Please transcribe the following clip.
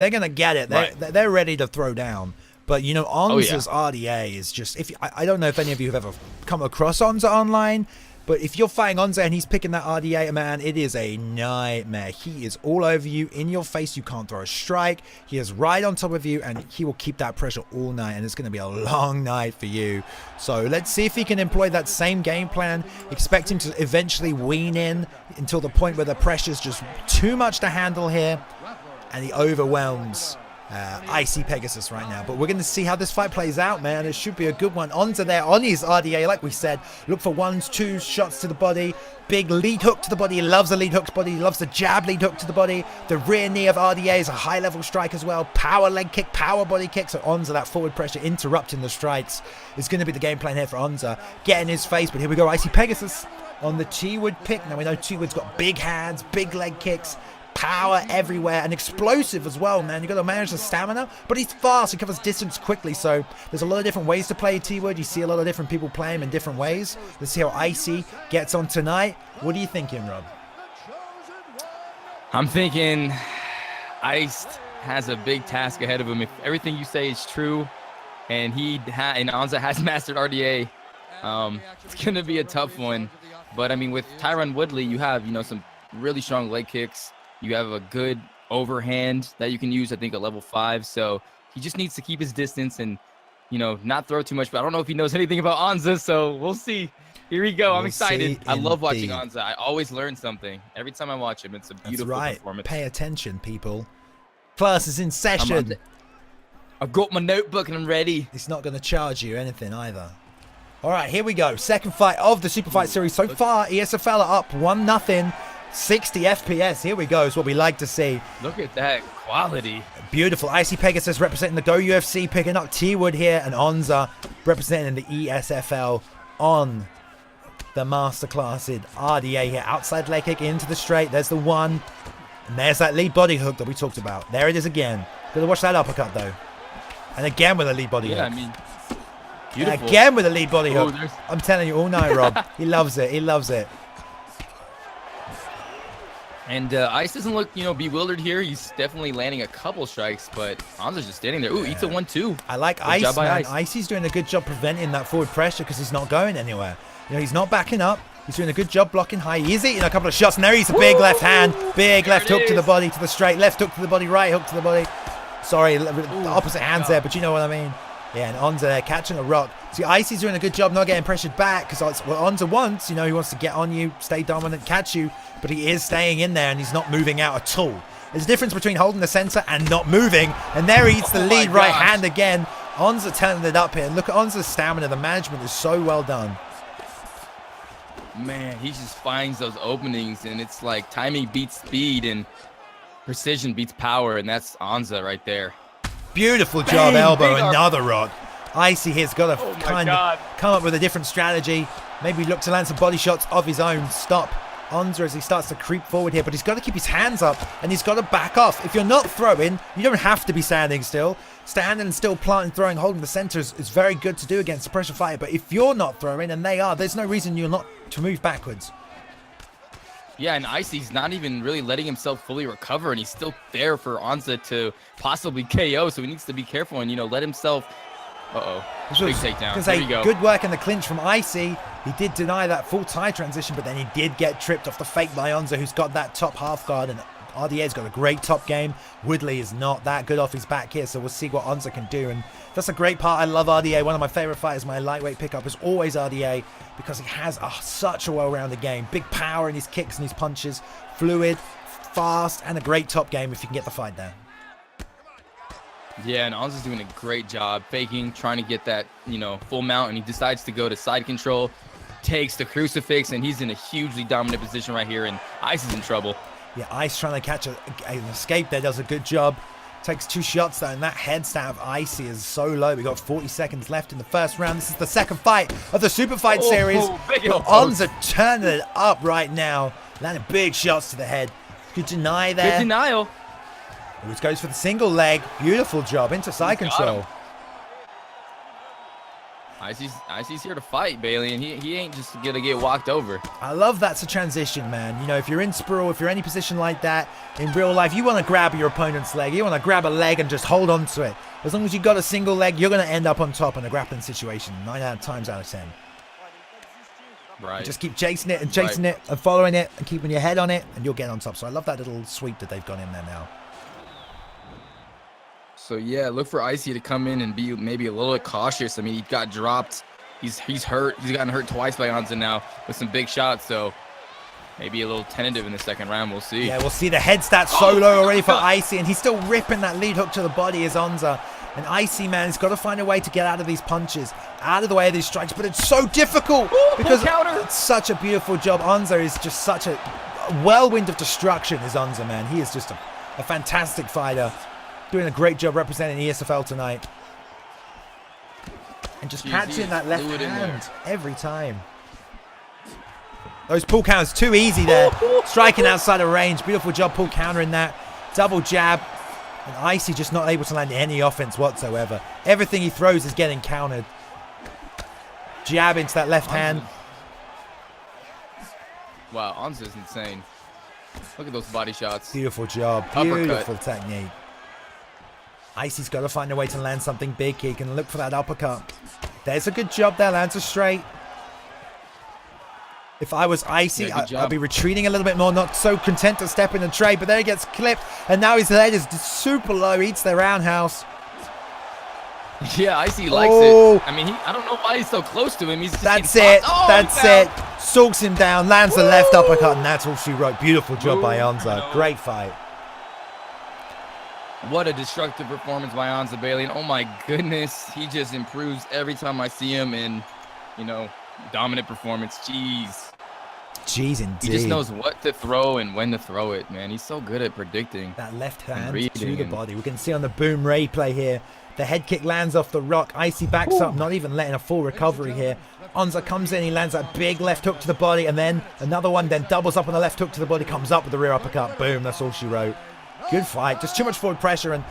They're going to get it. They're ready to throw down. But, you know, Onzah's RDA is just... I don't know if any of you have ever come across Onzah online, but if you're fighting Onzah and he's picking that RDA, man, it is a nightmare. He is all over you, in your face. You can't throw a strike. He is right on top of you, and he will keep that pressure all night, and it's going to be a long night for you. So let's see if he can employ that same game plan. Expect him to eventually wean in until the point where the pressure's just too much to handle here, and he overwhelms IcePegasus right now. But we're going to see how this fight plays out, man. It should be a good one. Onzah there on his RDA, like we said. Look for 1s, 2s, shots to the body. Big lead hook to the body. He loves the lead hook to the body. He loves the jab lead hook to the body. The rear knee of RDA is a high-level strike as well. Power leg kick, power body kick. So Onzah, that forward pressure interrupting the strikes is going to be the game plan here for Onzah. Get in his face, but here we go. IcePegasus on the T-Wood pick. Now we know T-Wood's got big hands, big leg kicks. Power everywhere and explosive as well, man. You got to manage the stamina, but he's fast. He covers distance quickly, so there's a lot of different ways to play T-Wood. You see a lot of different people play him in different ways. Let's see how Icy gets on tonight. What are you thinking, Rob? I'm thinking Ice has a big task ahead of him. If everything you say is true, and Onzah has mastered RDA, it's gonna be a tough one. But I mean, with Tyron Woodley, you have some really strong leg kicks. You have a good overhand that you can use, I think, at level 5. So he just needs to keep his distance and, not throw too much. But I don't know if he knows anything about Onzah, so we'll see. Here we go. I'm excited. I love watching Onzah. I always learn something. Every time I watch him, it's a beautiful performance. Pay attention, people. Class is in session. I've got my notebook and I'm ready. It's not going to charge you anything either. All right, here we go. Second fight of the Super Fight Series. So far, ESFL are up 1-0. 60 FPS. Here we go. Is what we like to see. Look at that quality. Beautiful. IcePegasus representing the Go UFC, picking up T-Wood here, and Onzah representing the ESFL on the masterclass in RDA here. Outside leg kick into the straight. There's the one. And there's that lead body hook that we talked about. There it is again. Got to watch that uppercut though. And again with a lead body hook. I mean, beautiful. And again with a lead body hook. I'm telling you all night, Rob. He loves it. He loves it. And Ice doesn't look, bewildered here. He's definitely landing a couple strikes, but Onzah's just standing there. Ooh, eats a 1-2. I like Ice, man. Icy's doing a good job preventing that forward pressure because he's not going anywhere. He's not backing up. He's doing a good job blocking high. He's eating a couple of shots, and there he's a big left hand. Big left hook to the body, to the straight. Left hook to the body, right hook to the body. Sorry, the opposite hands there, but you know what I mean. Yeah, and Onzah there catching a rock. See, Icy's doing a good job not getting pressured back because what Onzah wants, he wants to get on you, stay dominant, catch you, but he is staying in there and he's not moving out at all. There's a difference between holding the center and not moving, and there he eats the lead right hand again. Onzah turning it up here, and look at Onzah's stamina. The management is so well done. Man, he just finds those openings, and it's like timing beats speed and precision beats power, and that's Onzah right there. Beautiful job, elbow, another rock. Icy here's got to kind of come up with a different strategy. Maybe look to land some body shots of his own. Stop Onzah as he starts to creep forward here, but he's got to keep his hands up and he's got to back off. If you're not throwing, you don't have to be standing still. Standing still, planting, throwing, holding the center is very good to do against a pressure fighter, but if you're not throwing and they are, there's no reason you're not to move backwards. Yeah, and Icy's not even really letting himself fully recover, and he's still there for Onzah to possibly KO, so he needs to be careful and, let himself... Big takedown. There you go. Good work in the clinch from Icy. He did deny that full tie transition, but then he did get tripped off the fake by Onzah, who's got that top half guard, and RDA's got a great top game. Woodley is not that good off his back here, so we'll see what Onzah can do, and that's a great part. I love RDA. One of my favorite fighters, my lightweight pickup, is always RDA because he has such a well-rounded game. Big power in his kicks and his punches, fluid, fast, and a great top game if you can get the fight down. Yeah, and Onzah's doing a great job faking, trying to get that, full mount, and he decides to go to side control, takes the crucifix, and he's in a hugely dominant position right here, and Ice is in trouble. Yeah, Ice trying to catch an escape there, does a good job. Takes 2 shots though, and that head stat of Icy is so low. We got 40 seconds left in the first round. This is the second fight of the Super Fight Series. Onzah turning it up right now. Landing big shots to the head. Good deny there. Good denial. Always goes for the single leg. Beautiful job into side control. Icy's here to fight, Bailey, and he ain't just gonna get walked over. I love that's a transition, man. You know, if you're in sprawl, if you're any position like that in real life, you want to grab your opponent's leg. You want to grab a leg and just hold on to it. As long as you got a single leg, you're going to end up on top in a grappling situation 9 times out of 10. Right. You just keep chasing it and chasing it and following it and keeping your head on it, and you'll get on top. So I love that little sweep that they've got in there now. So yeah, look for Icy to come in and be maybe a little bit cautious. I mean, he got dropped. He's hurt. He's gotten hurt twice by Onzahh now with some big shots. So maybe a little tentative in the second round. We'll see. Yeah, we'll see the head stats so low already for Icy, and he's still ripping that lead hook to the body as Onzahh. And Icy, man, he's got to find a way to get out of these punches, out of the way of these strikes, but it's so difficult because it's such a beautiful job. Onzahh is just such a whirlwind of destruction is Onzahh, man. He is just a fantastic fighter. Doing a great job representing ESFL tonight. And just catching that left hand every time. Those pull counters too easy there. Striking outside of range. Beautiful job pull countering that. Double jab. And Icy just not able to land any offense whatsoever. Everything he throws is getting countered. Jab into that left hand. Wow, Onzahh is insane. Look at those body shots. Beautiful job. Beautiful technique. Icy's got to find a way to land something big. He can look for that uppercut. There's a good job there. Lands a straight. If I was Icy, I'd be retreating a little bit more. Not so content to step in and trade. But there he gets clipped. And now his head is super low. Eats the roundhouse. Yeah, Icy likes it. I mean, I don't know why he's so close to him. He's just That's it. That's it. Sulks him down. Lands the left uppercut. And that's all she wrote. Beautiful job by Onzahh. Great fight. What a destructive performance by Onzahh, Bailey. And oh my goodness, he just improves every time I see him in, you know, dominant performance. Jeez. Jeez, indeed. He just knows what to throw and when to throw it, man. He's so good at predicting. That left hand to the body. We can see on the boom replay here. The head kick lands off the rock. Icy backs up, not even letting a full recovery here. Onzahh comes in, he lands that big left hook to the body, and then another one, then doubles up on the left hook to the body, comes up with the rear uppercut. Boom, that's all she wrote. Good fight. Just too much forward pressure, and